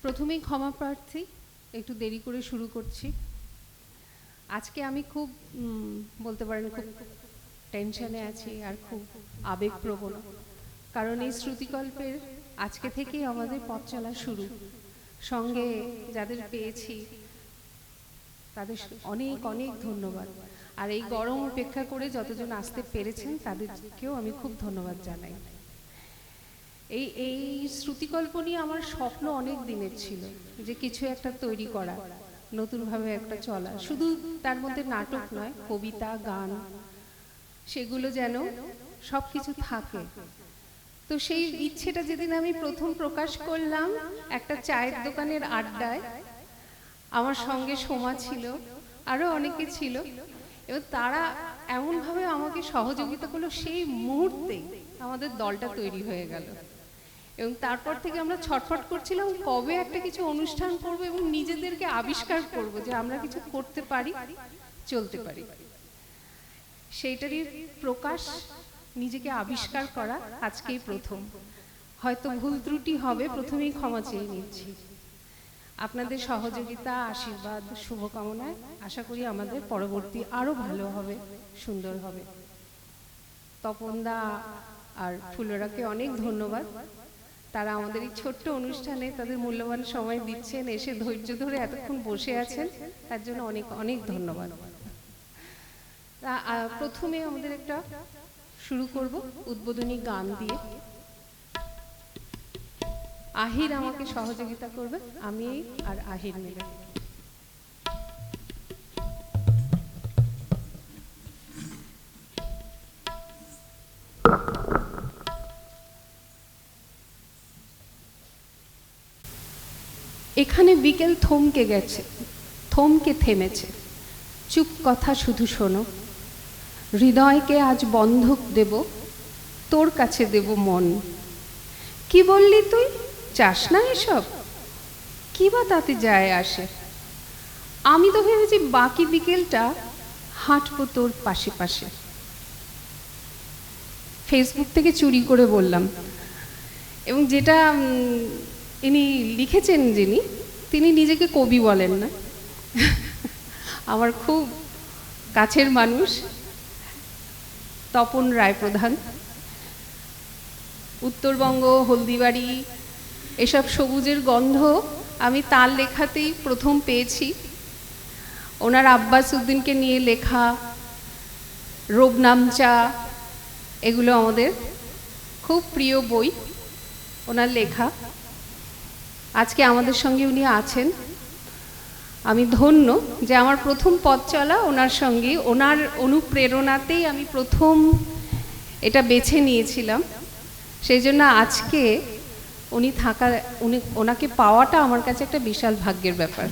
প্রথমেই ক্ষমা প্রার্থী, একটু দেরি করে শুরু করছি। আজকে আমি খুব বলতে পারেন খুব টেনশনে আছি আর খুব আবেগপ্রবণ, কারণ এই শ্রুতিকল্পের আজকে থেকেই আমাদের পথ চলা শুরু। সঙ্গে যাদের পেয়েছি তাদের অনেক অনেক ধন্যবাদ। আর এই গরম উপেক্ষা করে যতজন আসতে পেরেছেন তাদেরকেও আমি খুব ধন্যবাদ জানাই। এই শ্রুতিকল্প নিয়ে আমার স্বপ্ন অনেক দিনের ছিল, যে কিছু একটা তৈরি করা, নতুনভাবে একটা চলা, শুধু তার মধ্যে নাটক নয়, কবিতা, গান, সেগুলো যেন সব কিছু থাকে। তো সেই ইচ্ছেটা যেদিন আমি প্রথম প্রকাশ করলাম একটা চায়ের দোকানের আড্ডায়, আমার সঙ্গে সোমা ছিল, আরও অনেকে ছিল, এবং তারা এমনভাবে আমাকে সহযোগিতা করলো, সেই মুহূর্তে আমাদের দলটা তৈরি হয়ে গেল। এবং তারপর থেকে আমরা ছটফট করছিলাম কবে একটা কিছু অনুষ্ঠান করব এবং নিজেদেরকে আবিষ্কার করব যে আমরা কিছু করতে পারি, চলতে পারি। সেইটারই প্রকাশ, নিজেকে আবিষ্কার করা আজকেই প্রথম। হয়তো ভুল ত্রুটি হবে, প্রথমেই ক্ষমা চেয়ে নিচ্ছি। আপনাদের সহযোগিতা, আশীর্বাদ, শুভকামনায় আশা করি আমাদের পরবর্তী আরও ভালো হবে, সুন্দর হবে। তপনদা আর ফুলরাকে অনেক ধন্যবাদ, তারা আমাদের এই ছোট্ট অনুষ্ঠানে তাদের মূল্যবান সময় দিচ্ছেন, এসে ধৈর্য ধরে এতক্ষণ বসে আছেন, তার জন্য অনেক অনেক ধন্যবাদ। প্রথমে আমাদের একটা শুরু করব উদ্বোধনী গান দিয়ে। আহির আমাকে সহযোগিতা করবে, আমি আর আহির মিলে। এখানে বিকেল থমকে গেছে, থমকে থেমেছে, চুপ কথা শুধু শোনো। হৃদয়কে আজ বন্ধক দেব, তোর কাছে দেব মন। কি বললি তুই, চাস না এসব? কি বা তাতে যায় আসে? আমি তো ভেবেছি বাকি বিকেলটা হাঁটবো তোর পাশে পাশে। ফেসবুক থেকে চুরি করে বললাম, এবং যেটা ইনি লিখেছেন, তিনি নিজেকে কবি বলেন না, আমার খুব কাছের মানুষ তপন রায়প্রধান। উত্তরবঙ্গ, হলদিবাড়ি, এসব সবুজের গন্ধ আমি তার লেখাতেই প্রথম পেয়েছি। ওনার আব্বাস উদ্দিনকে নিয়ে লেখা রোবনামচা, এগুলো আমাদের খুব প্রিয় বই, ওনার লেখা। আজকে আমাদের সঙ্গে উনি আছেন, আমি ধন্য যে আমার প্রথম পথ চলা ওনার সঙ্গে, ওনার অনুপ্রেরণাতেই আমি প্রথম এটা বেছে নিয়েছিলাম। সেই জন্য আজকে ওনাকে পাওয়াটা আমার কাছে একটা বিশাল ভাগ্যের ব্যাপার।